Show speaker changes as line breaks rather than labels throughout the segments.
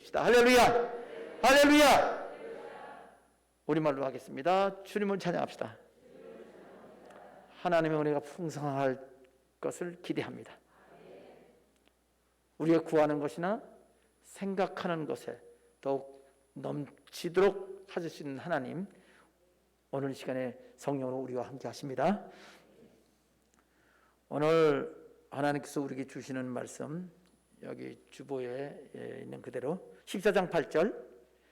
믿읍시다. 할렐루야! 할렐루야! 우리말로 하겠습니다. 주님을 찬양합시다. 하나님의 은혜가 풍성할 것을 기대합니다. 우리가 구하는 것이나 생각하는 것에 더욱 넘치도록 하실 수 있는 하나님, 오늘 시간에 성령으로 우리와 함께 하십니다. 오늘 하나님께서 우리에게 주시는 말씀, 여기 주보에 있는 그대로 14장 8절,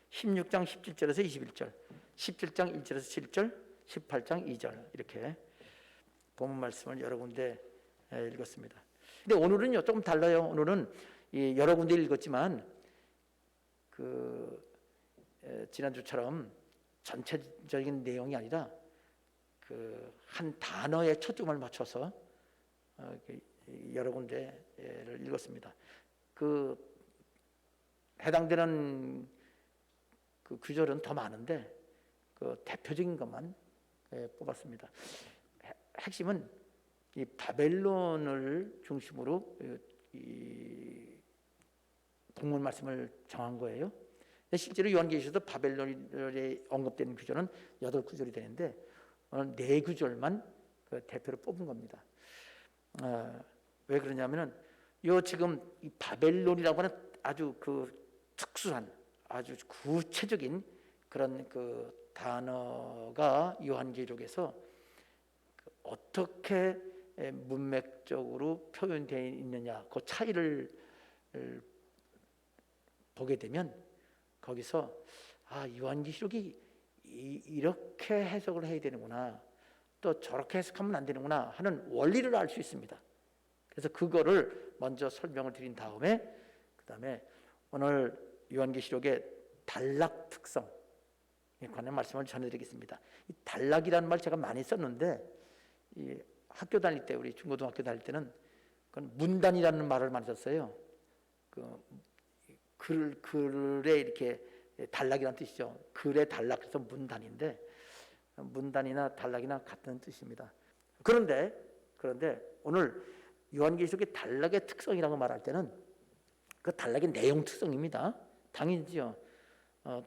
16장 17절에서 21절, 17장 1절에서 7절, 18장 2절, 이렇게 본문 말씀을 여러 군데 읽었습니다. 근데 오늘은요 조금 달라요. 오늘은 여러 군데 읽었지만 지난주처럼 전체적인 내용이 아니라 한 단어에 초점을 맞춰서 여러 군데를 읽었습니다. 해당되는 구절은 더 많은데 대표적인 것만 뽑았습니다. 핵심은 이 바벨론을 중심으로 이 본문 말씀을 정한 거예요. 실제로 요한계시록에도 바벨론에 언급되는 구절은 8구절이 되는데 오늘 4구절만 대표로 뽑은 겁니다. 왜 그러냐면은 지금 이 바벨론이라고 하는 아주 특수한, 아주 구체적인 그런 단어가 요한계시록에서 어떻게 문맥적으로 표현되어 있느냐, 그 차이를 보게 되면 거기서 요한계시록이 이렇게 해석을 해야 되는구나, 또 저렇게 해석하면 안 되는구나 하는 원리를 알 수 있습니다. 그래서 그거를 먼저 설명을 드린 다음에 그다음에 오늘 요한계시록의 단락 특성에 관한 말씀을 전해드리겠습니다. 이 단락이라는 말 제가 많이 썼는데 이 학교 다닐 때, 우리 중고등학교 다닐 때는 그건 문단이라는 말을 많이 썼어요. 글에 이렇게 단락이라는 뜻이죠. 글에 단락해서 문단인데 문단이나 단락이나 같은 뜻입니다. 그런데 오늘 요한계시록의 단락의 특성이라고 말할 때는 그 단락의 내용 특성입니다. 당연히죠.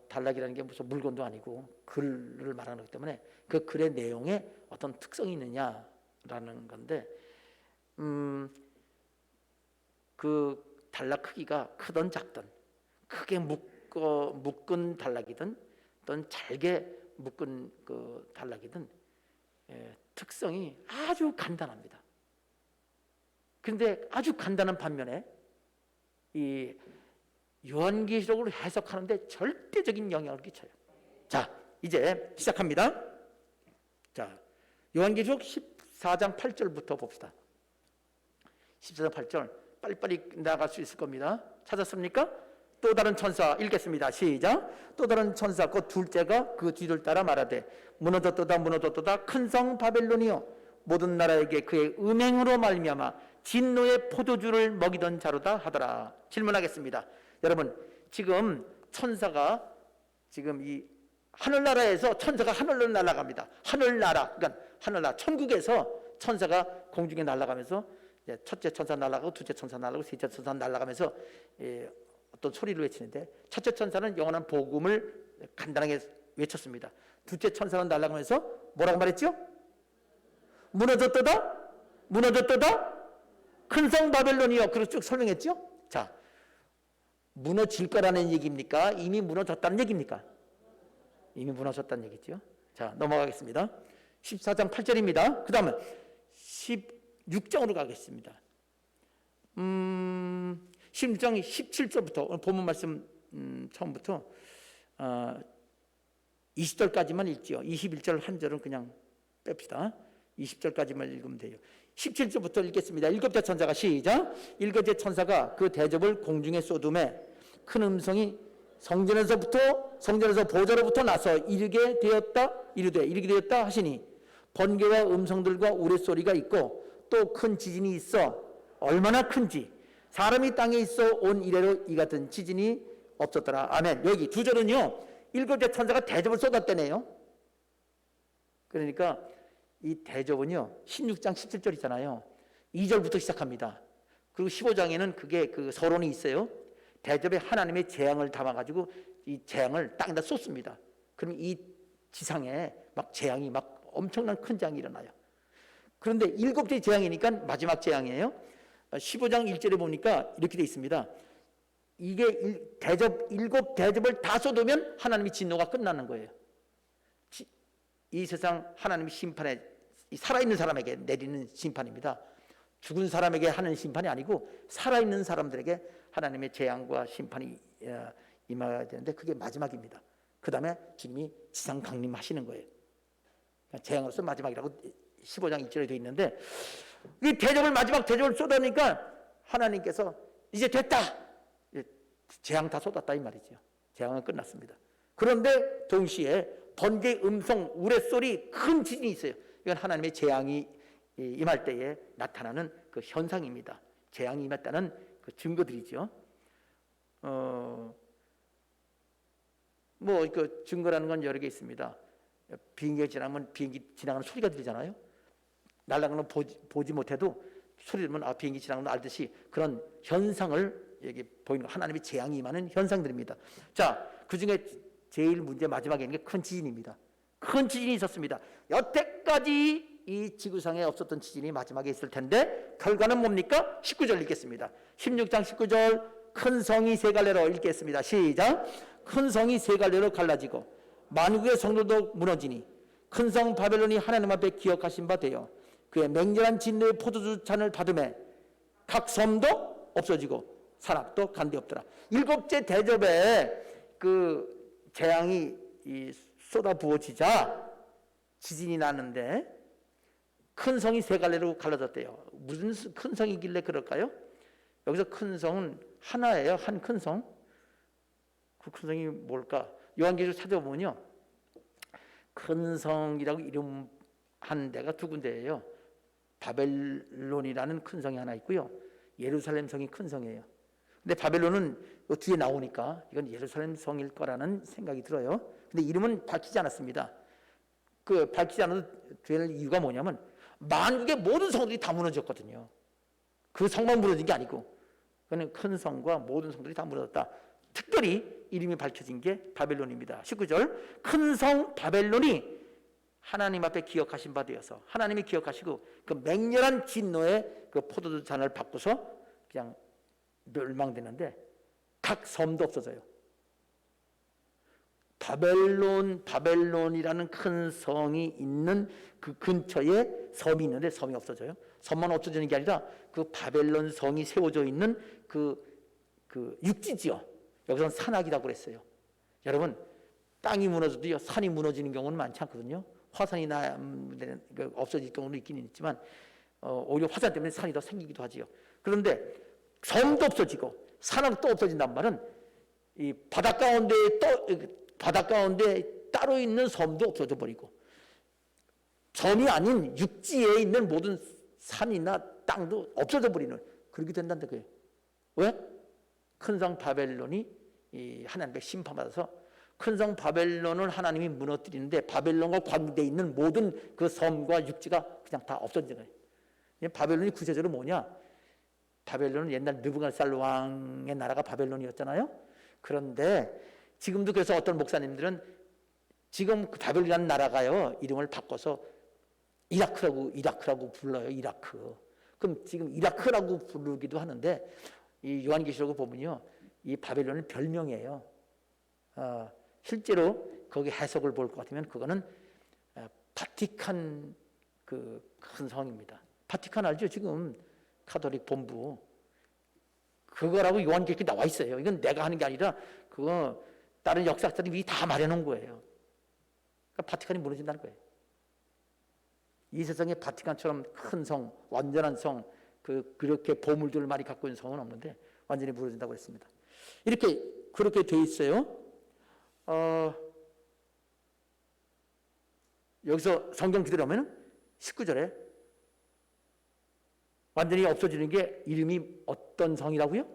단락이라는 게 무슨 물건도 아니고 글을 말하는 거기 때문에 그 글의 내용에 어떤 특성이 있느냐라는 건데 그 단락 크기가 크든 작든, 크게 묶은 단락이든 또는 잘게 묶은 단락이든 특성이 아주 간단합니다. 그런데 아주 간단한 반면에 이 요한계시록을 해석하는데 절대적인 영향을 끼쳐요. 자, 이제 시작합니다. 자, 요한계시록 14장 8절부터 봅시다. 14장 8절 빨리빨리 나갈 수 있을 겁니다. 찾았습니까? 또 다른 천사, 읽겠습니다. 시작. 또 다른 천사 곧 둘째가 그 뒤를 따라 말하되 무너졌도다 큰 성 바벨론이요 모든 나라에게 그의 음행으로 말미암아 진노의 포도주를 먹이던 자로다 하더라. 질문하겠습니다. 여러분, 지금 천사가 지금 이 하늘나라에서 천사가 하늘로 날아갑니다. 하늘나라, 그러니까 하늘나라, 천국에서 천사가 공중에 날아가면서 첫째 천사 날아가고 둘째 천사 날아가고 셋째 천사 날아가면서 어떤 소리를 외치는데, 첫째 천사는 영원한 복음을 간단하게 외쳤습니다. 둘째 천사는 날아가면서 뭐라고 말했죠? 무너졌도다 큰 성 바벨론이요. 그렇게 쭉 설명했죠. 자, 무너질 거라는 얘기입니까? 이미 무너졌다는 얘기입니까? 이미 무너졌다는 얘기죠. 자, 넘어가겠습니다. 14장 8절입니다. 그 다음은 16장으로 가겠습니다. 16장 17절부터 오늘 본문 말씀 처음부터 20절까지만 읽지요. 21절 한 절은 그냥 뺍시다. 20절까지만 읽으면 돼요. 17절부터 읽겠습니다. 일곱째 천사가 시작. 일곱째 천사가 그 대접을 공중에 쏟음에 큰 음성이 성전에서 보좌로부터 나서 이르게 되었다 하시니 번개와 음성들과 우레소리가 있고 또 큰 지진이 있어 얼마나 큰지 사람이 땅에 있어 온 이래로 이 같은 지진이 없었더라. 아멘. 여기 두 절은요, 일곱째 천사가 대접을 쏟았대네요. 그러니까 이 대접은요 16장 17절이잖아요. 2절부터 시작합니다. 그리고 15장에는 그게 그 서론이 있어요. 대접에 하나님의 재앙을 담아가지고 이 재앙을 땅에다 쏟습니다. 그럼 이 지상에 막 재앙이 막 엄청난 큰 재앙이 일어나요. 그런데 7째 재앙이니까 마지막 재앙이에요. 15장 1절에 보니까 이렇게 돼 있습니다. 이게 7 대접을 다 쏟으면 하나님의 진노가 끝나는 거예요. 이 세상 하나님의 심판에 살아있는 사람에게 내리는 심판입니다. 죽은 사람에게 하는 심판이 아니고 살아있는 사람들에게 하나님의 재앙과 심판이 임해야 되는데 그게 마지막입니다. 그 다음에 주님이 지상 강림하시는 거예요. 재앙으로서 마지막이라고 15장 1절에 되어 있는데 이 대접을 마지막 대접을 쏟아니까 하나님께서 이제 됐다. 재앙 다 쏟았다 이 말이죠. 재앙은 끝났습니다. 그런데 동시에 번개, 음성, 우레소리, 큰 지진이 있어요. 이건 하나님의 재앙이 임할 때에 나타나는 그 현상입니다. 재앙이 임했다는 그 증거들이죠. 그 증거라는 건 여러 개 있습니다. 비행기가 지나면 비행기 지나가는 소리가 들리잖아요. 날아가는 보지 못해도 소리 들으면 비행기 지나가는 거 알듯이 그런 현상을 여기 보이는 하나님의 재앙이 임하는 현상들입니다. 자, 그 중에 제일 문제 마지막에 있는 게 큰 지진입니다. 큰 지진이 있었습니다. 여태까지 이 지구상에 없었던 지진이 마지막에 있을 텐데 결과는 뭡니까? 19절 읽겠습니다. 16장 19절 큰 성이 세 갈래로 읽겠습니다. 시작. 큰 성이 세 갈래로 갈라지고 만국의 성도도 무너지니 큰 성 바벨론이 하나님 앞에 기억하신 바 되어 그의 맹렬한 진노의 포도주 잔을 받음에 각 섬도 없어지고 산악도 간데 없더라. 7째 대접에 그 재앙이 쏟아 부어지자 지진이 나는데 큰 성이 세 갈래로 갈라졌대요. 무슨 큰 성이길래 그럴까요? 여기서 큰 성은 하나예요. 한 큰 성. 그 큰 성이 뭘까? 요한계시록 찾아보면요, 큰 성이라고 이름한 데가 두 군데예요. 바벨론이라는 큰 성이 하나 있고요, 예루살렘 성이 큰 성이에요. 근데 바벨론은 뒤에 나오니까 이건 예루살렘 성일 거라는 생각이 들어요. 근데 이름은 밝히지 않았습니다. 그 밝히지 않아도 될 이유가 뭐냐면 만국의 모든 성들이 다 무너졌거든요. 그 성만 무너진 게 아니고 그는 큰 성과 모든 성들이 다 무너졌다. 특별히 이름이 밝혀진 게 바벨론입니다. 19절 큰 성 바벨론이 하나님 앞에 기억하신 바 되어서 하나님이 기억하시고 그 맹렬한 진노의 그 포도주 잔을 받고서 그냥 멸망되는데 각 섬도 없어져요. 바벨론이라는 큰 성이 있는 그 근처에 섬이 있는데 섬이 없어져요. 섬만 없어지는 게 아니라 그 바벨론 성이 세워져 있는 그 육지지요. 여기서는 산악이라고 그랬어요. 여러분, 땅이 무너져도요, 산이 무너지는 경우는 많지 않거든요. 화산이 없어질 경우는 있기는 있지만 오히려 화산 때문에 산이 더 생기기도 하지요. 그런데 섬도 없어지고 산악도 없어진단 말은 이 바닷 가운데 따로 있는 섬도 없어져 버리고 섬이 아닌 육지에 있는 모든 산이나 땅도 없어져 버리는 그렇게 된다는 거예요. 왜? 큰 성 바벨론이 하나님께 심판받아서 큰 성 바벨론을 하나님이 무너뜨리는데 바벨론과 관계되어 있는 모든 그 섬과 육지가 그냥 다 없어지는 거예요. 바벨론이 구체적으로 뭐냐? 바벨론은 옛날 느부갓네살 왕의 나라가 바벨론이었잖아요. 그런데 지금도 그래서 어떤 목사님들은 지금 그 바벨론이라는 나라가요, 이름을 바꿔서 이라크라고 불러요. 이라크. 그럼 지금 이라크라고 부르기도 하는데 이 요한계시록을 보면요, 이 바벨론은 별명이에요. 실제로 거기 해석을 볼 것 같으면 그거는 바티칸 그 큰 성입니다. 바티칸 알죠? 지금 카톨릭 본부. 그거라고 요한계시록에 나와 있어요. 이건 내가 하는 게 아니라 그거 다른 역사학자들이 미리 다 말해놓은 거예요. 그러니까 바티칸이 무너진다는 거예요. 이 세상에 바티칸처럼 큰 성, 완전한 성, 그렇게 보물들을 많이 갖고 있는 성은 없는데 완전히 무너진다고 했습니다. 그렇게 돼 있어요. 여기서 성경 그대로 하면 19절에 완전히 없어지는 게 이름이 어떤 성이라고요?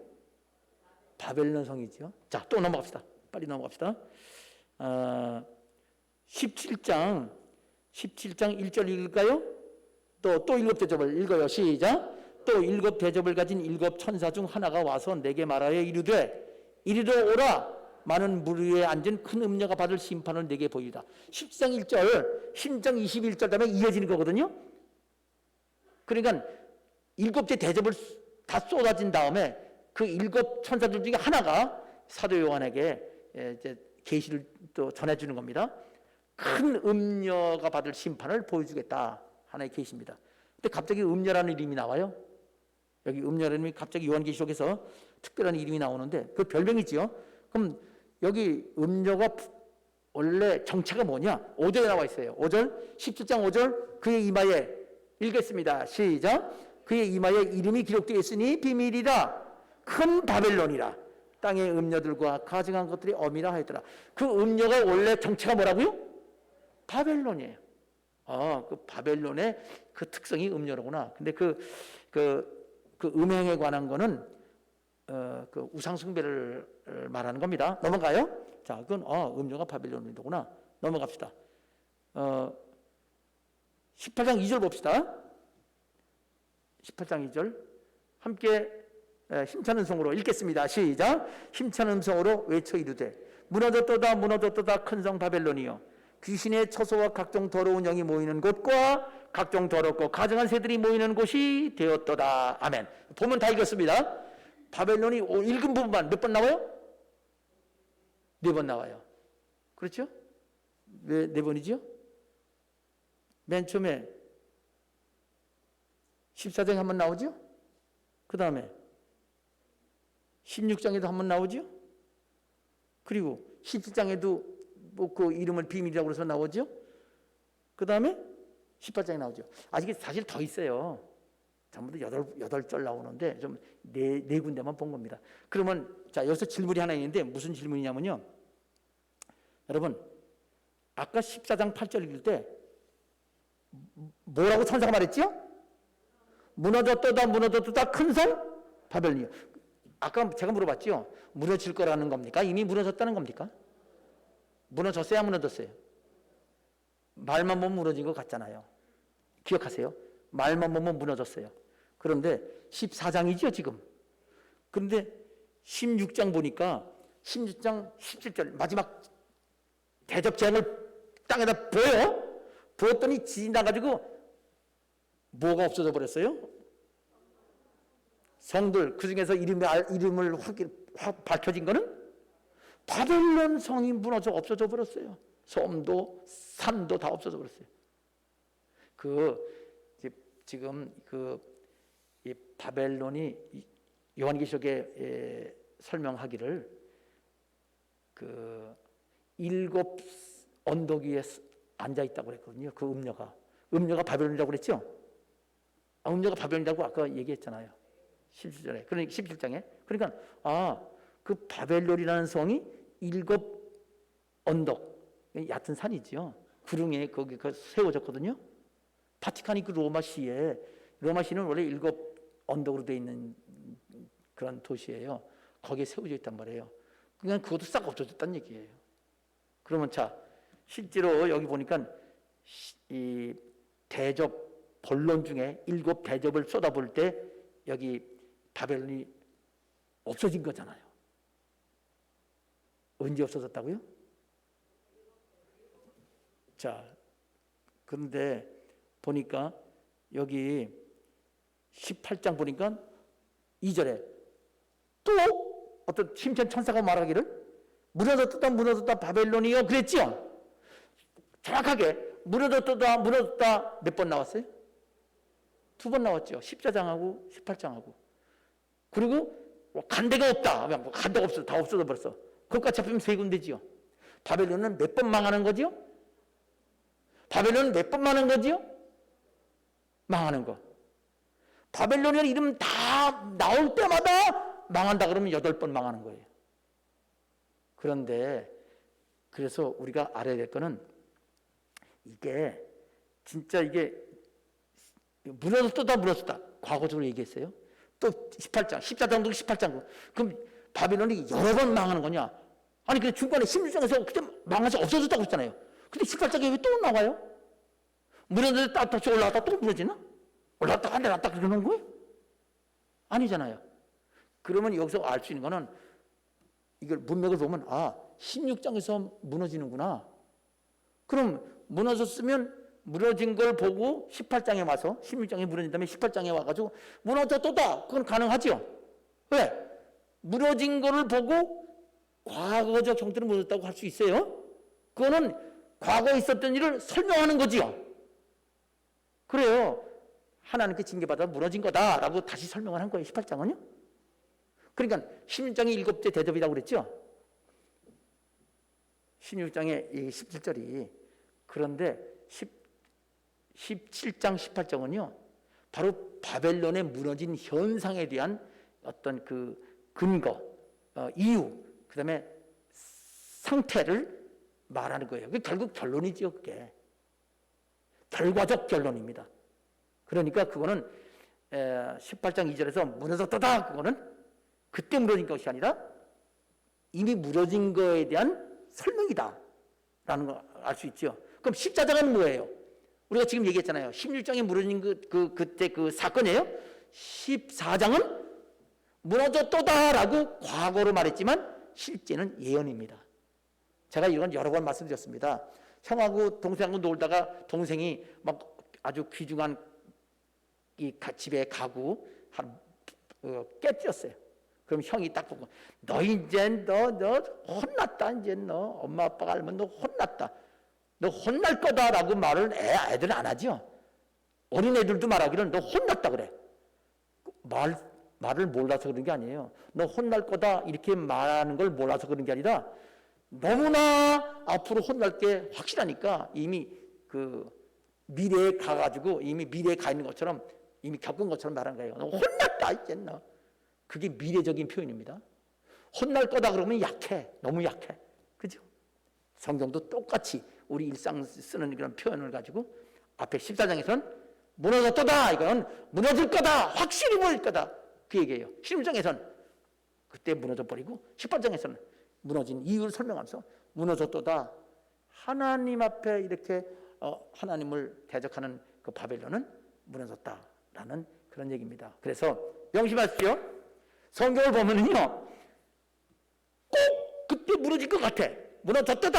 바벨론 성이죠. 자, 또 넘어갑시다. 빨리 넘어갑시다. 17장 1절 읽을까요? 또 7 대접을 읽어요. 시작. 또 7 대접을 가진 7 천사 중 하나가 와서 내게 말하여 이르되 이리로 오라. 많은 물 위에 앉은 큰 음녀가 받을 심판을 내게 보이다. 10장 1절, 10장 21절 다음에 이어지는 거거든요. 그러니까 7째 대접을 다 쏟아진 다음에 그 7 천사들 중에 하나가 사도 요한에게 이제 계시를 또 전해주는 겁니다. 큰 음녀가 받을 심판을 보여주겠다. 하나의 계시입니다. 근데 갑자기 음녀라는 이름이 나와요. 여기 음녀라는 이름이 갑자기 요한계시록에서 특별한 이름이 나오는데 그 별명이지요. 그럼 여기 음녀가 원래 정체가 뭐냐? 5절에 나와 있어요. 5절, 17장 5절, 그의 이마에 읽겠습니다. 시작. 그의 이마에 이름이 기록되어 있으니 비밀이라 큰 바벨론이라 땅의 음녀들과 가증한 것들이 엄이라 하였더라. 그 음녀가 원래 정체가 뭐라고요? 바벨론이에요. 그 바벨론의 그 특성이 음녀로구나. 근데 그 음행에 관한 거는 그 우상숭배를 말하는 겁니다. 넘어가요. 자, 그건 음녀가 바벨론이구나. 넘어갑시다. 18장 2절 봅시다. 18장 2절 함께 힘찬 음성으로 읽겠습니다. 시작. 힘찬 음성으로 외쳐 이르되 무너졌도다 무너졌도다 큰 성 바벨론이여 귀신의 처소와 각종 더러운 영이 모이는 곳과 각종 더럽고 가증한 새들이 모이는 곳이 되었도다. 아멘. 보면 다 읽었습니다. 바벨론이 읽은 부분만 몇 번 나와요? 4번 나와요. 그렇죠? 왜 4번이죠? 맨 처음에 14장에 한 번 나오죠? 그 다음에 16장에도 한 번 나오죠? 그리고 17장에도 뭐 그 이름을 비밀이라고 해서 나오죠? 그 다음에 18장에 나오죠. 아직 사실 더 있어요. 전부 다 8절 나오는데 좀 네 군데만 본 겁니다. 그러면 자, 여기서 질문이 하나 있는데 무슨 질문이냐면요. 여러분, 아까 14장 8절 읽을 때 뭐라고 천사가 말했지요? 무너졌도다 무너졌도다 큰 성 바벨론이요. 아까 제가 물어봤죠. 무너질 거라는 겁니까? 이미 무너졌다는 겁니까? 무너졌어요? 안 무너졌어요? 말만 보면 무너진 것 같잖아요. 기억하세요? 말만 보면 무너졌어요. 그런데 14장이죠 지금. 그런데 16장 보니까 16장 17절 마지막 대접 재앙을 땅에다 부었더니 지나가지고 뭐가 없어져 버렸어요? 성들, 그 중에서 이름을 확 밝혀진 거는 바벨론 성이 무너져 없어져 버렸어요. 섬도 산도 다 없어져 버렸어요. 지금 이 바벨론이 요한계시록에 설명하기를 7 언덕 위에 앉아 있다고 그랬거든요. 그 음녀가 바벨론이라고 그랬죠? 음녀가 바벨론이라고 아까 얘기했잖아요. 17절에. 그러니까 17장에. 그러니까 그 바벨론이라는 성이 7 언덕, 얕은 산이죠. 구릉에 거기 세워졌거든요. 바티칸이 그 로마시는 원래 7 언덕으로 되어 있는 그런 도시예요. 거기에 세워져 있단 말이에요. 그냥 그것도 싹 없어졌다는 얘기예요. 그러면 자, 실제로 여기 보니까 이 대접 본론 중에 7 대접을 쏟아볼 때 여기 바벨론이 없어진 거잖아요. 언제 없어졌다고요? 자, 그런데 보니까 여기 18장 보니까 2절에 또 어떤 힘찬 천사가 말하기를 무너졌다 바벨론이요 그랬지요. 정확하게 무너졌다 몇 번 나왔어요? 2번 나왔죠. 14장하고 18장하고. 그리고 간데가 없다. 간데가 없어. 다 없어져 버렸어. 그것까지 합치면 3군데지요. 바벨론은 몇 번 망하는 거지요? 바벨론은 몇 번 망하는 거지요? 망하는 거. 바벨론이라는 이름 다 나올 때마다 망한다 그러면 8번 망하는 거예요. 그런데 그래서 우리가 알아야 될 거는 이게 진짜 이게 무너졌다 과거적으로 얘기했어요. 또 18장 14장도 18장 그럼 바벨론이 여러 번 망하는 거냐? 아니 근데 중간에 16장에서 그때 망해서 없어졌다고 했잖아요. 근데 18장에 왜 또 나와요? 무너졌다 다시 올라갔다 또 무너지나? 올라갔다 내려갔다 그러는 거예요? 아니잖아요. 그러면 여기서 알 수 있는 거는 이걸 문맥을 보면 16장에서 무너지는구나. 그럼 무너졌으면 무너진 걸 보고 18장에 와서 16장에 무너진 다음에 18장에 와가지고 무너졌다. 그건 가능하죠. 왜? 무너진 거를 보고 과거적 형태로 무너졌다고 할 수 있어요. 그거는 과거에 있었던 일을 설명하는 거지요. 그래요. 하나님께 징계받아 무너진 거다라고 다시 설명을 한 거예요. 18장은요. 그러니까 16장이 7째 대접이라고 그랬죠. 16장의 17절이 그런데 17장 18장은요 바로 바벨론의 무너진 현상에 대한 어떤 그 근거, 이유, 그 다음에 상태를 말하는 거예요. 그게 결국 결론이죠. 그게 결과적 결론입니다. 그러니까 그거는 18장 2절에서 무너졌다. 그거는 그때 무너진 것이 아니라 이미 무너진 거에 대한 설명이다 라는 걸 알 수 있죠. 그럼 14장은 뭐예요? 우리가 지금 얘기했잖아요. 16장에 무너진 그때 그 사건이에요. 14장은 무너졌다 라고 과거로 말했지만 실제는 예언입니다. 제가 이건 여러 번 말씀드렸습니다. 형하고 동생하고 놀다가 동생이 막 아주 귀중한 이 집에 가구 깨뜨렸어요. 그럼 형이 딱 보고 너 이제 너 혼났다. 이제 너 엄마 아빠가 알면 너 혼났다. 너 혼날 거다라고 말을 애들은 안 하죠. 어린애들도 말하기를 너 혼났다 그래. 말을 몰라서 그런 게 아니에요. 너 혼날 거다 이렇게 말하는 걸 몰라서 그런 게 아니라 너무나 앞으로 혼날 게 확실하니까 이미 그 미래에 가가지고 이미 미래에 가 있는 것처럼 이미 겪은 것처럼 말하는 거예요. 너 혼났다 이제 너. 그게 미래적인 표현입니다. 혼날 거다 그러면 약해. 너무 약해. 그죠? 성경도 똑같이 우리 일상 쓰는 그런 표현을 가지고 앞에 14장에서는 무너졌다. 이건 무너질 거다. 확실히 무너질 거다. 그 얘기예요. 16장에서는 그때 무너져 버리고 18장에서는 무너진 이유를 설명하면서 무너졌다. 하나님 앞에 이렇게 하나님을 대적하는 그 바벨론은 무너졌다라는 그런 얘기입니다. 그래서 명심하십시오. 성경을 보면은요, 꼭 그때 무너질 것 같아. 무너졌다.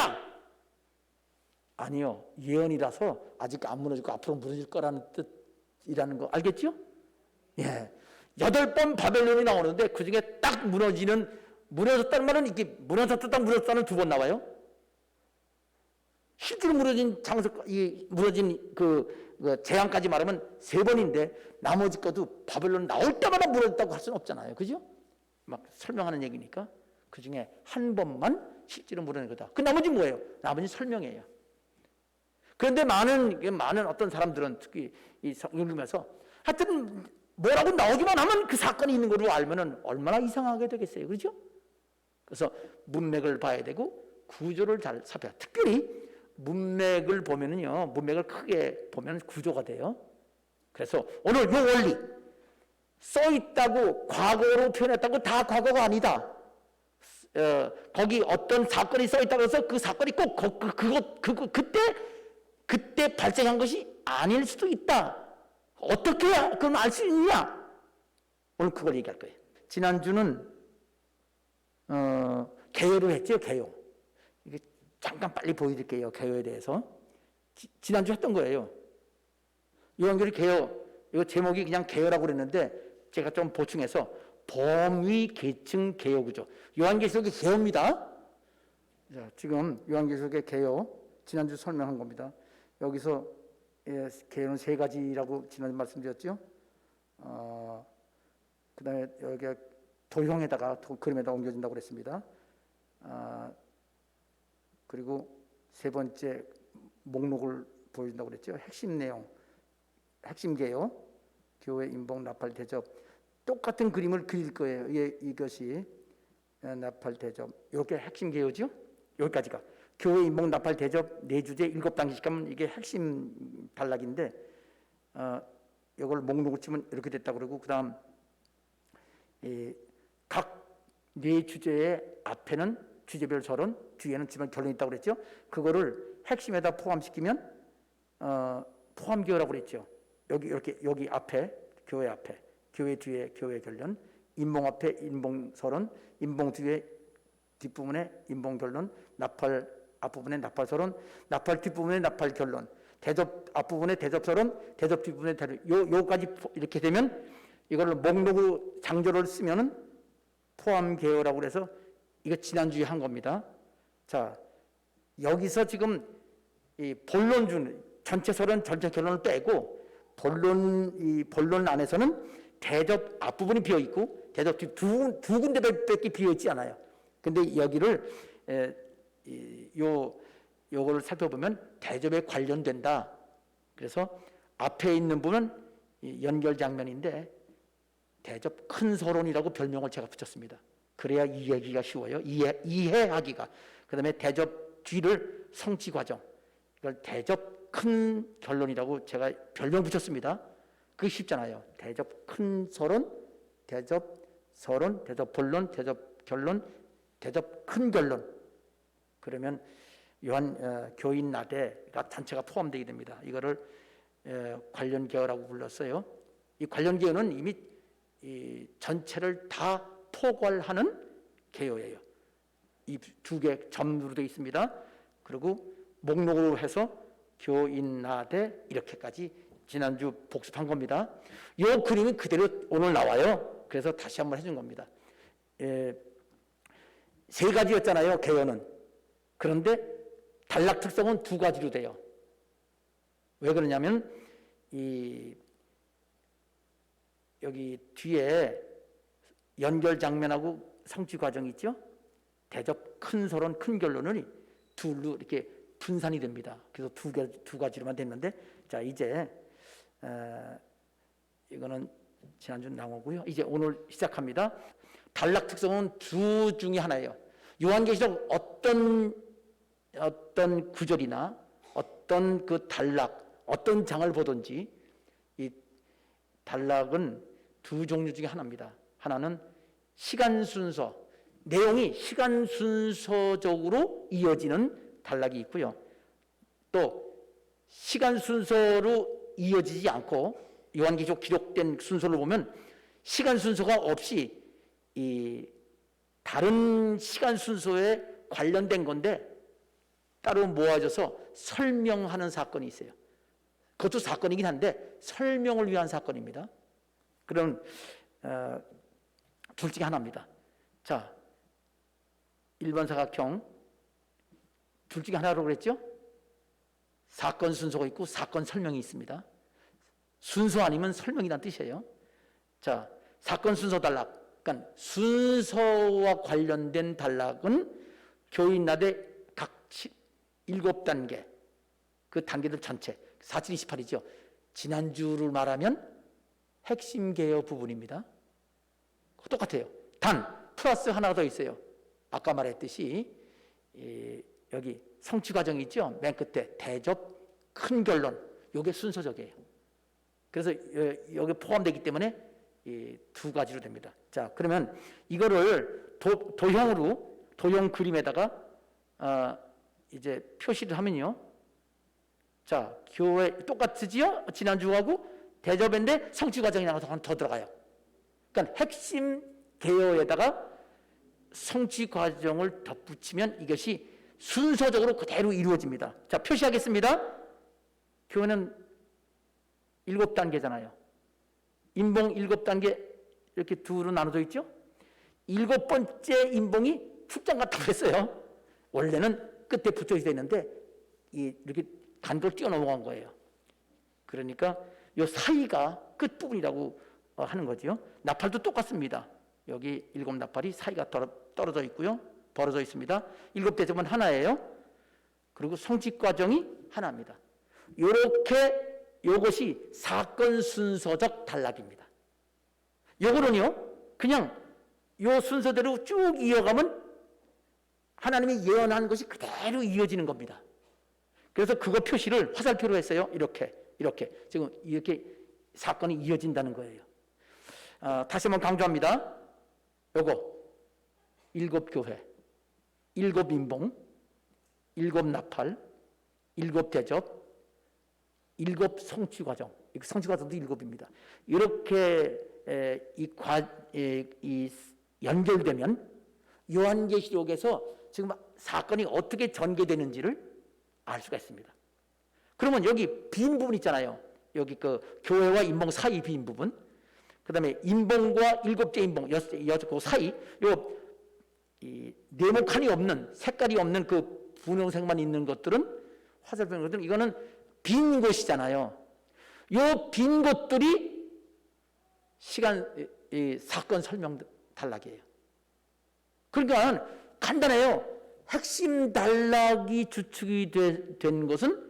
아니요, 예언이라서 아직 안 무너지고 앞으로 무너질 거라는 뜻이라는 거 알겠죠? 예, 8번 바벨론이 나오는데 그 중에 딱 무너졌다는 말은 이게 무너졌다는 2번 나와요. 실제로 무너진 장소, 무너진 그 재앙까지 말하면 3번인데 나머지 것도 바벨론 나올 때마다 무너졌다고 할 수는 없잖아요. 그죠? 막 설명하는 얘기니까 그 중에 한 번만 실제로 무너진 거다. 그 나머지 뭐예요? 나머지 설명이에요. 그런데 많은 어떤 사람들은 특히 이 읽으면서 하여튼 뭐라고 나오기만 하면 그 사건이 있는 걸로 알면은 얼마나 이상하게 되겠어요. 그렇죠? 그래서 문맥을 봐야 되고 구조를 잘 살펴야. 특별히 문맥을 보면은요, 문맥을 크게 보면 구조가 돼요. 그래서 오늘 이 원리 써 있다고 과거로 표현했다고 다 과거가 아니다. 거기 어떤 사건이 써 있다고 해서 그 사건이 꼭 그때 발생한 것이 아닐 수도 있다. 어떻게 그건 알 수 있느냐? 오늘 그걸 얘기할 거예요. 지난주는 개요를 했죠. 개요. 이게 잠깐 빨리 보여드릴게요. 개요에 대해서. 지난주 했던 거예요. 요한계시록 개요. 이거 제목이 그냥 개요라고 그랬는데 제가 좀 보충해서 범위 계층 개요 구조. 요한계시록의 개요입니다. 자, 지금 요한계시록의 개요 지난주 설명한 겁니다. 여기서 개요는 3가지라고 지난주 말씀드렸죠. 그 다음에 여기가 도형에다가 그림에다 옮겨진다고 그랬습니다. 그리고 3번째 목록을 보여준다고 그랬죠. 핵심 내용, 핵심 개요, 교회 인봉 나팔 대접. 똑같은 그림을 그릴 거예요. 이것이 나팔 대접. 이렇게 핵심 개요죠. 여기까지가. 교회 인봉 나팔 대접 4주제 7단계씩 하면 이게 핵심 단락인데 이걸 목록을 치면 이렇게 됐다 그러고 그다음 각 4주제의 앞에는 주제별 서론, 뒤에는 지금 결론이 있다고 그랬죠. 그거를 핵심에다 포함시키면 포함교회라고 그랬죠. 여기 앞에 교회 앞에, 교회 뒤에 교회 결론, 인봉 앞에 인봉 서론, 인봉 뒤에 뒷부분에 인봉 결론, 나팔 앞부분에 나팔 서론, 나팔 뒷부분에 나팔 결론, 대접 앞부분에 대접 서론, 대접 뒷부분에 대접. 요까지 이렇게 되면 이걸 목록으로 장조를 쓰면은 포함 개요라고 그래서 이거 지난주에 한 겁니다. 자, 여기서 지금 이 본론 중 전체 서론, 전체 결론을 빼고 본론 안에서는 대접 앞부분이 비어 있고 대접 뒷 두 군데밖에 비어 있지 않아요. 근데 여기를 요거를 살펴보면 대접에 관련된다. 그래서 앞에 있는 부분은 연결 장면인데 대접 큰 서론이라고 별명을 제가 붙였습니다. 그래야 이해하기가 쉬워요. 이해하기가. 그다음에 대접 뒤를 성취 과정. 이걸 대접 큰 결론이라고 제가 별명 붙였습니다. 그게 쉽잖아요. 대접 큰 서론, 대접 서론, 대접 본론, 대접 결론, 대접 큰 결론. 그러면 요한 교인 나대가 전체가 포함되게 됩니다. 이거를 관련 계어라고 불렀어요. 이 관련 계어는 이미 이 전체를 다 포괄하는 계어예요. 이 두 개 점으로 되어 있습니다. 그리고 목록으로 해서 교인 나대 이렇게까지 지난주 복습한 겁니다. 이 그림이 그대로 오늘 나와요. 그래서 다시 한번 해준 겁니다. 세 가지였잖아요, 계어는. 그런데 단락 특성은 두 가지로 돼요. 왜 그러냐면 여기 뒤에 연결 장면하고 성취 과정이 있죠. 대접 큰 서론, 큰 결론은 둘로 이렇게 분산이 됩니다. 그래서 두 가지로만 됐는데, 자 이제 이거는 지난주 나오고요. 이제 오늘 시작합니다. 단락 특성은 두 중에 하나예요. 요한계시록 어떤 구절이나 어떤 그 단락, 어떤 장을 보든지 이 단락은 두 종류 중에 하나입니다. 하나는 시간 순서, 내용이 시간 순서적으로 이어지는 단락이 있고요. 또 시간 순서로 이어지지 않고 요한계시록 기록된 순서를 보면 시간 순서가 없이 이 다른 시간 순서에 관련된 건데 따로 모아져서 설명하는 사건이 있어요. 그것도 사건이긴 한데 설명을 위한 사건입니다. 그럼 둘 중에 하나입니다. 자, 1번 사각형 둘 중에 하나라고 그랬죠? 사건 순서가 있고 사건 설명이 있습니다. 순서 아니면 설명이란 뜻이에요. 자, 사건 순서 단락, 그러니까 순서와 관련된 단락은 교인 나대 각 7단계, 그 단계들 전체 4728이죠. 지난주를 말하면 핵심 개요 부분입니다. 똑같아요. 단 플러스 하나가 더 있어요. 아까 말했듯이 여기 성취 과정이 있죠. 맨 끝에 대접 큰 결론, 이게 순서적이에요. 그래서 여기 포함되기 때문에 두 가지로 됩니다. 자, 그러면 이거를 도형 그림에다가 이제 표시를 하면요. 자, 교회 똑같지요? 지난주하고 대접인데 성취 과정이 나가서 더 들어가요. 그러니까 핵심 개요에다가 성취 과정을 덧붙이면 이것이 순서적으로 그대로 이루어집니다. 자, 표시하겠습니다. 교회는 7단계잖아요. 인봉 7단계 이렇게 두로 나눠져 있죠. 7번째 인봉이 출장 같다고 했어요. 원래는 끝에 붙여 있어야 되는데 이렇게 단도를 뛰어 넘어간 거예요. 그러니까 이 사이가 끝부분이라고 하는 거죠. 나팔도 똑같습니다. 여기 7나팔이 사이가 떨어져 있고요. 벌어져 있습니다. 7대접은 하나예요. 그리고 성취 과정이 하나입니다. 이렇게 이것이 사건 순서적 단락입니다. 요거는요, 그냥 요 순서대로 쭉 이어가면 하나님이 예언한 것이 그대로 이어지는 겁니다. 그래서 그거 표시를 화살표로 했어요. 이렇게 지금 이렇게 사건이 이어진다는 거예요. 다시 한번 강조합니다. 요거 7교회, 7인봉, 7나팔, 7대접, 7 성취 과정. 성취 과정도 7입니다. 이렇게 이 연결되면 요한계시록에서 지금 사건이 어떻게 전개되는지를 알 수가 있습니다. 그러면 여기 빈 부분 있잖아요. 여기 그 교회와 인봉 사이 빈 부분. 그 다음에 인봉과 일곱째 인봉, 여섯 그 사이, 이 네모칸이 없는, 색깔이 없는 그 분홍색만 있는 것들은, 화살표 것들은, 이거는 빈 곳이잖아요. 요 빈 곳들이 사건 설명 단락이에요. 그러니까 간단해요. 핵심 단락이 주축이 된 것은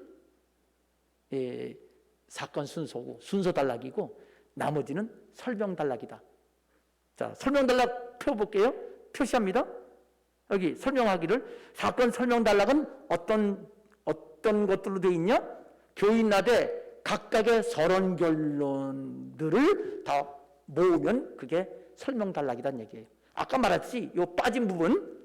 사건 순서고, 순서 단락이고, 나머지는 설명 단락이다. 자, 설명 단락 펴볼게요. 표시합니다. 여기 설명하기를, 사건 설명 단락은 어떤 것들로 되어 있냐? 교인나되 각각의 서론 결론들을 다 모으면 그게 설명 단락이란 얘기예요. 아까 말했듯이 이 빠진 부분,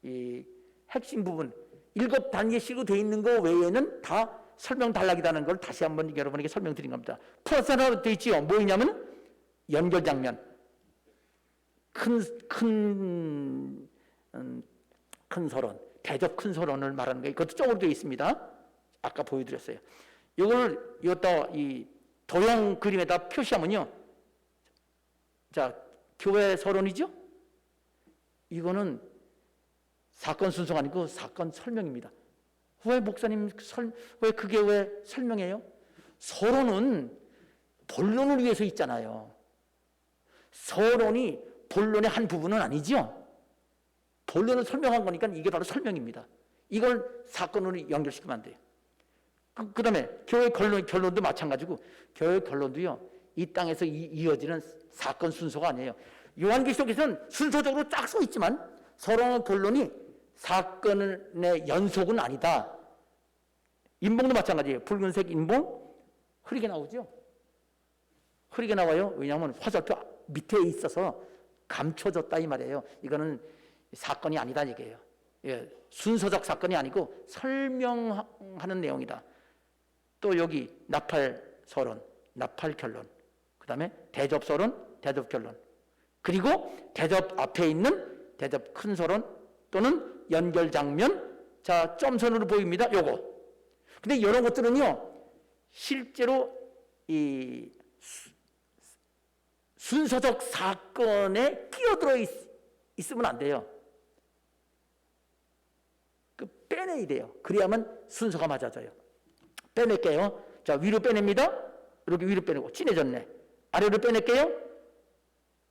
이 핵심 부분, 7단계씩으로 되어 있는 거 외에는 다 설명 단락이라는 걸 다시 한번 여러분에게 설명드린 겁니다. 플러스 하나 되어 있지요. 뭐냐면 연결 장면, 큰 서론, 대접 큰 서론을 말하는 거예요. 그것도 쪽으로 되어 있습니다. 아까 보여드렸어요. 이것도 이 도형 그림에다 표시하면요. 자, 교회 서론이죠? 이거는 사건 순서가 아니고 사건 설명입니다. 왜 목사님 왜 설명해요? 서론은 본론을 위해서 있잖아요. 서론이 본론의 한 부분은 아니죠. 본론을 설명한 거니까 이게 바로 설명입니다. 이걸 사건으로 연결시키면 안 돼요. 그 다음에 교회 결론도 마찬가지고, 교회 결론도요, 이 땅에서 이어지는 사건 순서가 아니에요. 요한계시록에서는 순서적으로 쫙 써 있지만 서론의 본론이 사건의 연속은 아니다. 인봉도 마찬가지예요. 붉은색 인봉 흐리게 나오죠. 흐리게 나와요. 왜냐하면 화살표 밑에 있어서 감춰졌다 이 말이에요. 이거는 사건이 아니다 얘기예요. 예, 순서적 사건이 아니고 설명하는 내용이다. 또 여기 나팔 서론, 나팔 결론, 그 다음에 대접 서론, 대접 결론, 그리고 대접 앞에 있는 대접 큰 서론 또는 연결 장면. 자, 점선으로 보입니다. 요거. 근데 이런 것들은요, 실제로 이 순서적 사건에 끼어들어 있으면 안 돼요. 빼내야 돼요. 그래야만 순서가 맞아져요. 빼낼게요. 자, 위로 빼냅니다. 이렇게 위로 빼내고, 진해졌네. 아래로 빼낼게요.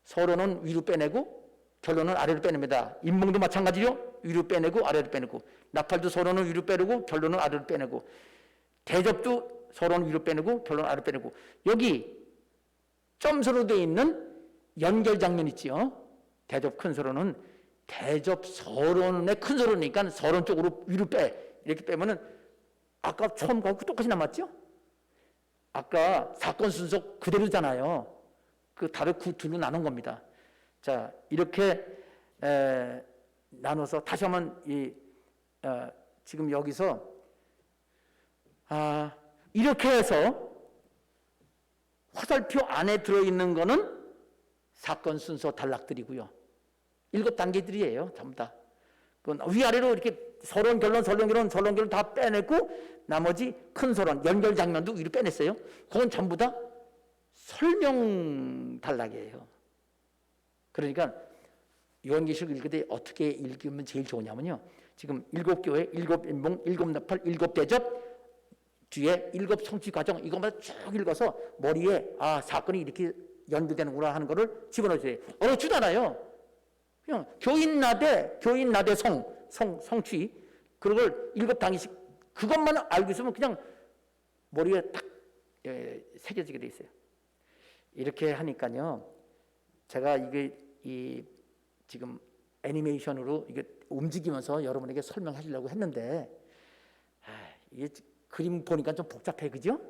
서론은 위로 빼내고, 결론은 아래로 빼냅니다. 인봉도 마찬가지죠. 위로 빼내고, 아래로 빼내고. 나팔도 서론은 위로 빼내고, 결론은 아래로 빼내고. 대접도 서론 위로 빼내고, 결론 아래로 빼내고. 여기 점수로 되어 있는 연결 장면 있지요. 대접 큰 서론은 대접 서론의 큰 서론이니까 서론 쪽으로 위로 빼. 이렇게 빼면은 아까 처음 거하고 똑같이 남았죠? 아까 사건 순서 그대로잖아요. 그 다른 둘로 나눈 겁니다. 자, 이렇게 나눠서 다시 한번 지금 여기서 이렇게 해서 화살표 안에 들어있는 거는 사건 순서 단락들이고요. 7단계들이에요. 전부 다. 위아래로 이렇게 서론, 결론, 서론, 결론 다 빼내고 나머지 큰 서론, 연결 장면도 위로 빼냈어요. 그건 전부 다 설명 단락이에요. 그러니까 요한계시록 읽을 때 어떻게 읽으면 제일 좋으냐면요. 지금 7교회, 7인봉, 7나팔, 7대접 뒤에 7 성취 과정 이것만 쭉 읽어서 머리에 사건이 이렇게 연결되는구나 하는 거를 집어넣어줘요. 어렵지도 않아요. 그냥 교인나대 성취 그걸 7단계씩 그것만 알고 있으면 그냥 머리에 딱 새겨지게 돼 있어요. 이렇게 하니까요. 제가 이게 지금 애니메이션으로 이게 움직이면서 여러분에게 설명하려고 했는데 이게 그림 보니까 좀 복잡해, 그죠?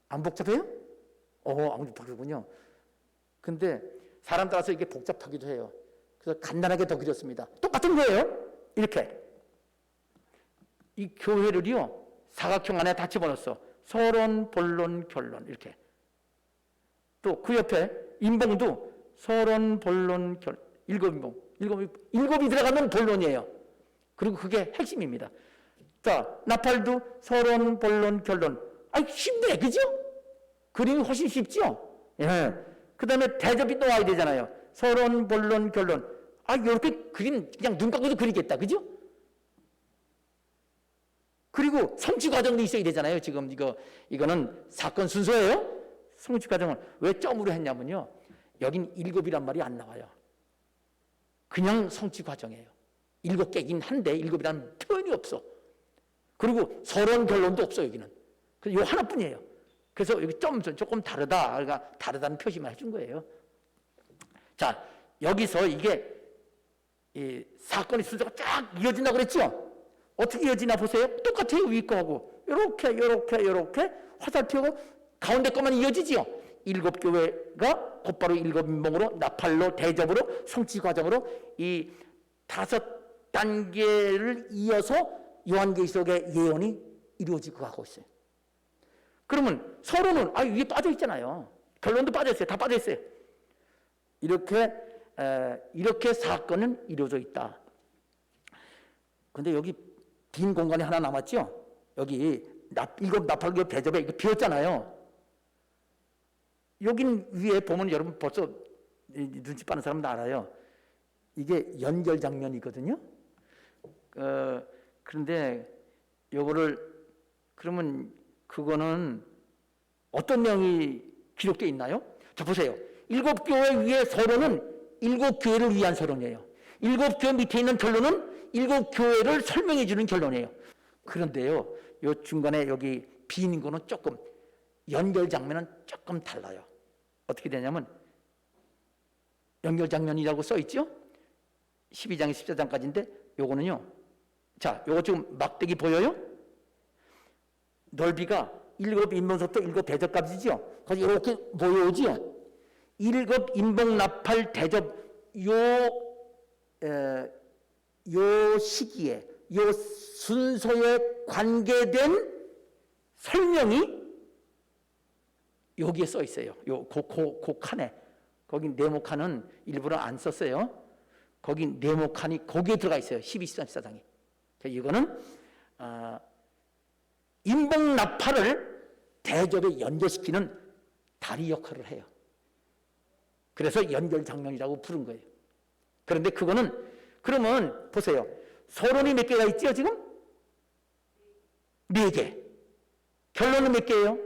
안 복잡해요? 아무튼 복잡군요. 근데 사람 따라서 이게 복잡하기도 해요. 그래서 간단하게 더 그렸습니다. 똑같은 거예요. 이렇게. 이 교회를요, 사각형 안에 다 집어넣었어. 서론, 본론, 결론, 이렇게. 또 그 옆에 인봉도 서론, 본론, 일곱이 들어가면 본론이에요. 그리고 그게 핵심입니다. 자, 나팔도 서론, 본론, 결론. 쉽네, 그죠? 그림이 훨씬 쉽죠? 예. 그 다음에 대접이 또 와야 되잖아요. 서론, 본론, 결론. 이렇게 그림 그냥 눈 감고도 그리겠다, 그죠? 그리고 성취 과정도 있어야 되잖아요. 지금 이거는 사건 순서예요. 성취 과정을 왜 점으로 했냐면요. 여긴 7이란 말이 안 나와요. 그냥 성취 과정이에요. 7개긴 한데 7이라는 표현이 없어. 그리고 서론 결론도 없어 여기는. 요 하나뿐이에요. 그래서 여기 점 조금 다르다. 그러니까 다르다는 표시만 해준 거예요. 자, 여기서 이게 이 사건의 순서가 쫙 이어진다고 그랬죠? 어떻게 이어지나 보세요. 똑같아요. 위 거하고. 요렇게 화살표고 가운데 것만 이어지지요. 7교회가 곧바로 7인봉으로 나팔로 대접으로 성취 과정으로 이 5단계를 이어서 요한계시록의 예언이 이루어지고 가고 있어요. 그러면 서로는 위에 빠져 있잖아요. 결론도 빠져 있어요. 다 빠져 있어요. 이렇게 사건은 이루어져 있다. 근데 여기 빈 공간이 하나 남았죠? 여기 7나팔교 대접에 이거 비었잖아요. 여긴 위에 보면 여러분 벌써 눈치 빠는 사람도 알아요. 이게 연결 장면이거든요. 그런데 요거를 그러면 그거는 어떤 내용이 기록되어 있나요? 자, 보세요. 7교회 위에 서론은 7교회를 위한 서론이에요. 7교회 밑에 있는 결론은 7교회를 설명해 주는 결론이에요. 그런데요, 요 중간에 여기 빈 거는 조금 연결 장면은 조금 달라요. 어떻게 되냐면 연결 장면이라고 써 있죠? 12장에 14장까지인데 요거는요. 자, 요거 지금 막대기 보여요? 넓이가 7인봉서부터 7대접까지죠. 거기 이렇게 보여오지요. 7인봉 나팔 대접 요 시기에 요 순서에 관계된 설명이 여기에 써 있어요. 그 칸에. 거기 네모칸은 일부러 안 썼어요. 거기 네모칸이 거기에 들어가 있어요. 12, 13, 14장이. 이거는 인봉 나팔을 대접에 연결시키는 다리 역할을 해요. 그래서 연결 장면이라고 부른 거예요. 그런데 그러면 보세요. 서론이 몇 개가 있죠 지금? 4개. 결론은 몇 개예요?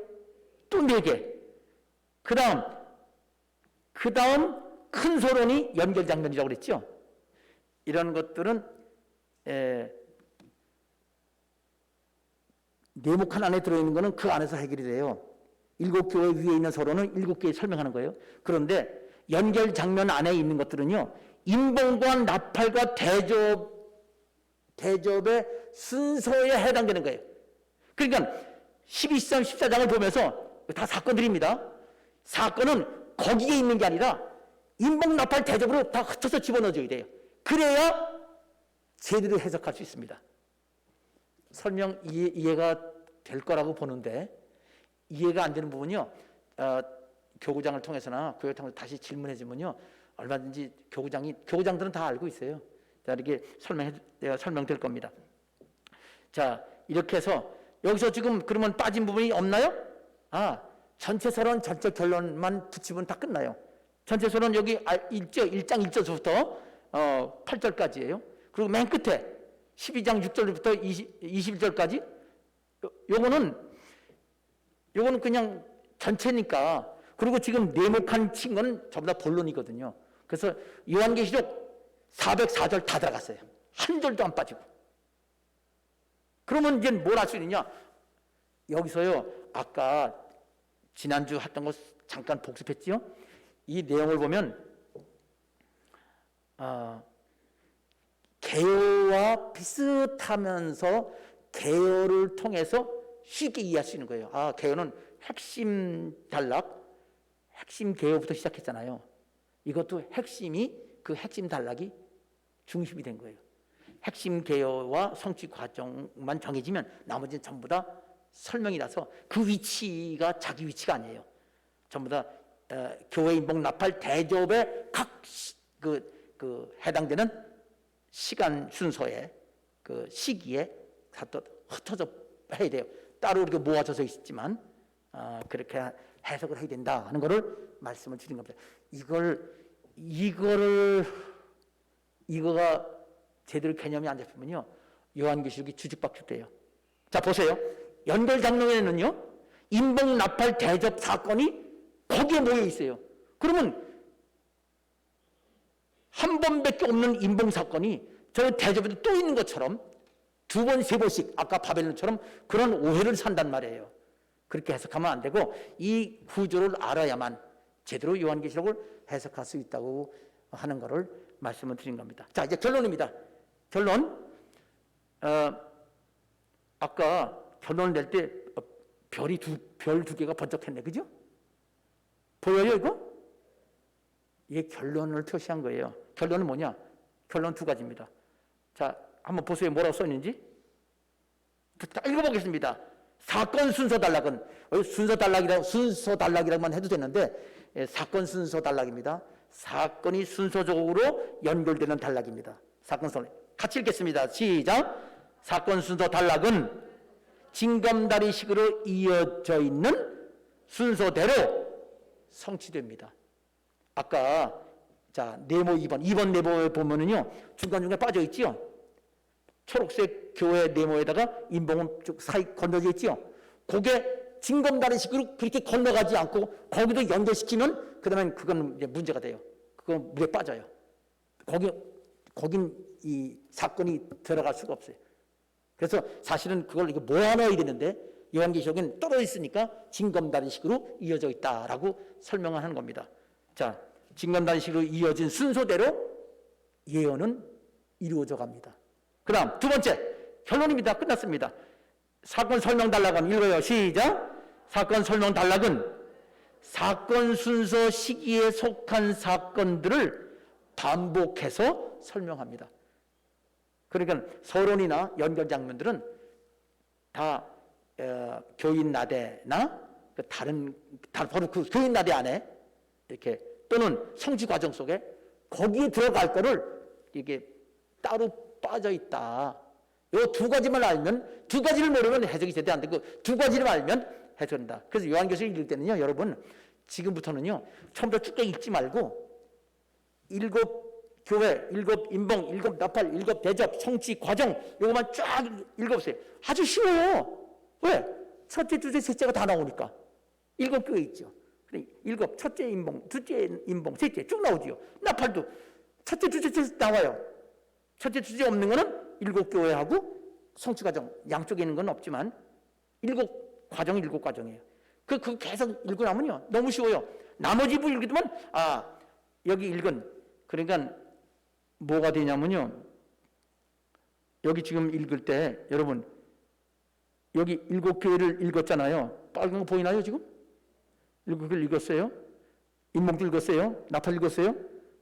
또 4개. 그 다음 큰 서론이 연결 장면이라고 그랬죠? 이런 것들은 네모칸 안에 들어있는 것은 그 안에서 해결이 돼요. 7교회 위에 있는 서론은 7개 설명하는 거예요. 그런데 연결 장면 안에 있는 것들은요, 인봉과 나팔과 대접의 순서에 해당되는 거예요. 그러니까 12, 13, 14장을 보면서 다 사건들입니다. 사건은 거기에 있는 게 아니라 인봉 나팔 대접으로 다 흩어서 집어넣어줘야 돼요. 그래야 제대로 해석할 수 있습니다. 설명 이해가 될 거라고 보는데 이해가 안 되는 부분이요. 교구장을 통해서나 교회 통해서 다시 질문해 주면요. 얼마든지 교구장들은 다 알고 있어요. 자, 이렇게 설명될 겁니다. 자, 이렇게 해서 여기서 지금 그러면 빠진 부분이 없나요? 전체 서론, 전체 결론만 붙이면 다 끝나요. 전체 서론 여기 1장 1절부터 8절까지예요. 그리고 맨 끝에 12장 6절부터 21절까지 요거는 그냥 전체니까. 그리고 지금 네모칸 친 건 전부 다 본론이거든요. 그래서 요한계시록 404절 다 들어갔어요. 한 절도 안 빠지고. 그러면 이제 뭘 할 수 있느냐? 여기서요, 아까 지난주 했던 거 잠깐 복습했지요? 이 내용을 보면 개요와 비슷하면서 개요를 통해서 쉽게 이해할 수 있는 거예요. 개요는 핵심 단락, 핵심 개요부터 시작했잖아요. 이것도 그 핵심 단락이 중심이 된 거예요. 핵심 개요와 성취 과정만 정해지면 나머지는 전부 다 설명이라서 그 위치가 자기 위치가 아니에요. 전부 다 교회 인봉 나팔 대접의 각 그 해당되는 시간 순서에 그 시기에 다 또 흩어져 해야 돼요. 따로 이렇게 모아져서 있지만 그렇게 해석을 해야 된다 하는 것을 말씀을 드린 겁니다. 이거가 제대로 개념이 안 잡히면요 요한계시록이 주죽박죽돼요. 자 보세요. 연결장로에는요 인봉나팔 대접 사건이 거기에 모여 있어요. 그러면 한 번밖에 없는 인봉 사건이 저 대접에도 또 있는 것처럼 두 번, 세 번씩 아까 바벨론처럼 그런 오해를 산단 말이에요. 그렇게 해석하면 안 되고 이 구조를 알아야만 제대로 요한계시록을 해석할 수 있다고 하는 것을 말씀을 드린 겁니다. 자 이제 결론입니다. 결론. 아까 결론을 낼 때 별 두 개가 번쩍했네, 그죠? 보여요 이거? 이게 결론을 표시한 거예요. 결론은 뭐냐? 결론 두 가지입니다. 자, 한번 보세요. 뭐라고 써있는지. 읽어보겠습니다. 사건 순서 단락은 순서 단락이라고만 해도 되는데 사건 순서 단락입니다. 사건이 순서적으로 연결되는 단락입니다. 사건 순서 같이 읽겠습니다. 시작. 사건 순서 단락은 징검다리식으로 이어져 있는 순서대로 성취됩니다. 아까 자 네모 2번 네모에 보면은요 중간중간에 빠져 있지요. 초록색 교회 네모에다가 인봉은 쭉 사이 건너져 있지요. 그게 징검다리식으로 그렇게 건너가지 않고 거기도 연결시키면 그다음엔 그건 이제 문제가 돼요. 그건 물에 빠져요. 거긴 이 사건이 들어갈 수가 없어요. 그래서 사실은 그걸 이렇게 모아넣어야 되는데 요한계시록은 떨어져 있으니까 징검다리식으로 이어져 있다라고 설명을 하는 겁니다. 자, 징검다리식으로 이어진 순서대로 예언은 이루어져 갑니다. 그 다음 두 번째 결론입니다. 끝났습니다. 사건 설명 단락은 읽어요. 시작. 사건 설명 단락은 사건 순서 시기에 속한 사건들을 반복해서 설명합니다. 그러니까 서론이나 연결 장면들은 다 교인 나대나 다른 바로 그 교인 나대 안에 이렇게 또는 성취 과정 속에 거기에 들어갈 거를 이게 따로 빠져 있다. 이 두 가지만 알면, 두 가지를 모르면 해석이 제대로 안 되고 두 가지를 알면 해석된다. 그래서 요한계시록 읽을 때는요, 여러분 지금부터는요 처음부터 쭉 읽지 말고 일곱 교회, 일곱 인봉, 일곱 나팔, 일곱 대접, 성취 과정 이것만 쫙 읽어보세요. 아주 쉬워요. 왜? 첫째, 둘째, 셋째가 다 나오니까. 일곱 교회 있죠. 일곱, 첫째 인봉, 둘째 인봉, 셋째 쭉 나오지요. 나팔도 첫째, 둘째, 셋째 나와요. 첫째, 둘째 없는 거는 일곱 교회하고 성취 과정 양쪽에 있는 건 없지만 일곱 과정이에요. 그 계속 읽고 나면요 너무 쉬워요. 나머지 부분 읽으면 여기 읽은 그러니까 뭐가 되냐면요 여기 지금 읽을 때 여러분 여기 일곱 교회를 읽었잖아요. 빨간 거 보이나요 지금? 일곱 교회를 읽었어요. 인봉도 읽었어요. 나팔 읽었어요.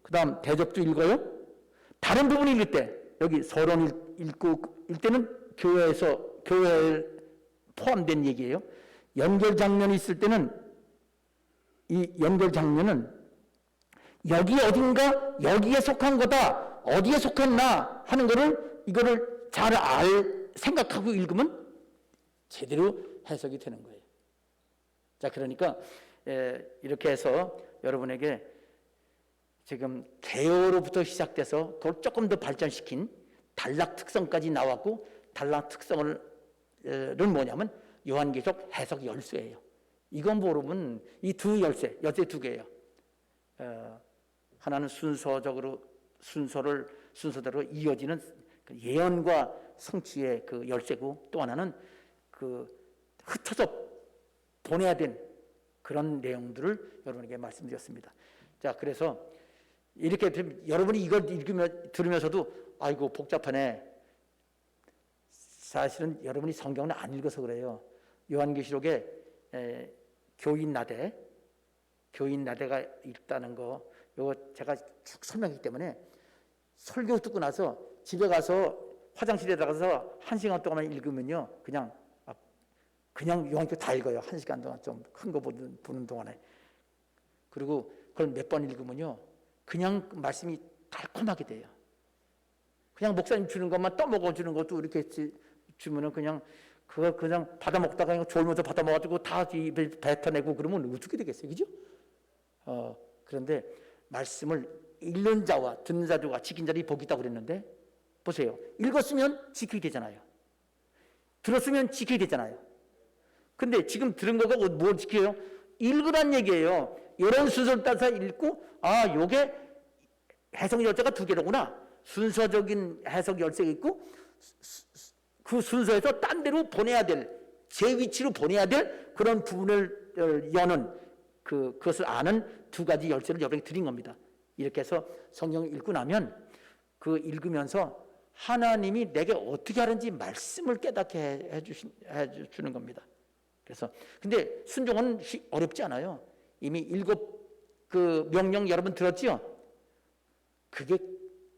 그 다음 대접도 읽어요. 다른 부분 읽을 때 여기 서론 읽고 읽 때는 교회에 포함된 얘기예요. 연결 장면이 있을 때는 이 연결 장면은 여기 어딘가 여기에 속한 거다 어디에 속했나 하는 거를 이거를 잘 생각하고 읽으면 제대로 해석이 되는 거예요. 자 그러니까 이렇게 해서 여러분에게 지금 개요로부터 시작돼서 그걸 조금 더 발전시킨 단락 특성까지 나왔고 단락 특성은 뭐냐면 요한계시록 해석 열쇠예요. 이건 모르면 이 두 열쇠 두 개예요. 하나는 순서대로 이어지는 예언과 성취의 그 열쇠고 또 하나는 그 흩어져 보내야 된 그런 내용들을 여러분에게 말씀드렸습니다. 자 그래서 이렇게 여러분이 이걸 들으면서도 아이고 복잡하네. 사실은 여러분이 성경을 안 읽어서 그래요. 요한계시록에 교인 나대가 있다는 거 이거 제가 쭉 설명했기 때문에 설교 듣고 나서 집에 가서 화장실에 들어가서 1시간 동안 읽으면요 그냥 요한계시록 다 읽어요. 1시간 동안 좀 큰 거 보는 동안에. 그리고 그걸 몇 번 읽으면요 그냥 말씀이 달콤하게 돼요. 그냥 목사님 주는 것만 떠먹어 주는 것도 이렇게 주면은 그냥 그거 그냥 받아 먹다가 그냥 졸면서 받아 먹어가지고 다 입에 뱉어내고 그러면 어떻게 되겠어요, 그죠? 그런데 말씀을 읽는 자와 듣는 자와 지킨 자들이 복이 있다고 그랬는데 보세요. 읽었으면 지키게 되잖아요. 들었으면 지키게 되잖아요. 근데 지금 들은 거가 뭘 지켜요? 읽으란 얘기예요. 이런 순서를 따라서 읽고 요게 해석 열쇠가 두 개로구나. 순서적인 해석 열쇠가 있고 그 순서에서 딴 데로 보내야 될, 제 위치로 보내야 될 그런 부분을 여는 그것을 아는 두 가지 열쇠를 여러분에게 드린 겁니다. 이렇게 해서 성경을 읽고 나면 그 읽으면서 하나님이 내게 어떻게 하는지 말씀을 깨닫게 해주는 겁니다. 그래서 근데 순종은 어렵지 않아요. 이미 7 명령 여러분 들었죠? 그게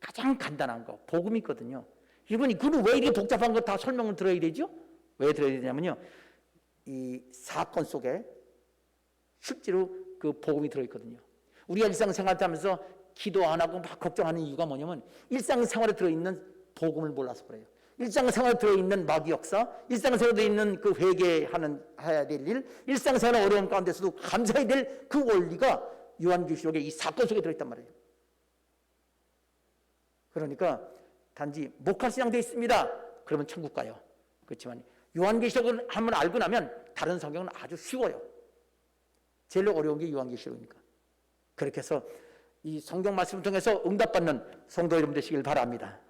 가장 간단한 거 복음이거든요. 이분이 그는 왜 이렇게 복잡한 거 다 설명을 들어야 되죠? 왜 들어야 되냐면요, 이 사건 속에 실제로 그 복음이 들어있거든요. 우리가 일상생활 하면서 기도 안 하고 막 걱정하는 이유가 뭐냐면 일상생활에 들어있는 복음을 몰라서 그래요. 일상생활에 들어있는 마귀 역사, 일상생활에 들어있는 그 회개해야 될 일, 일상생활의 어려움 가운데서도 감사해야 될 그 원리가 요한계시록의 이 사건 속에 들어있단 말이에요. 그러니까 단지 목화신앙 되어 있습니다. 그러면 천국 가요. 그렇지만 요한계시록을 한번 알고 나면 다른 성경은 아주 쉬워요. 제일 어려운 게 요한계시록이니까. 그렇게 해서 이 성경 말씀을 통해서 응답받는 성도 여러분 되시길 바랍니다.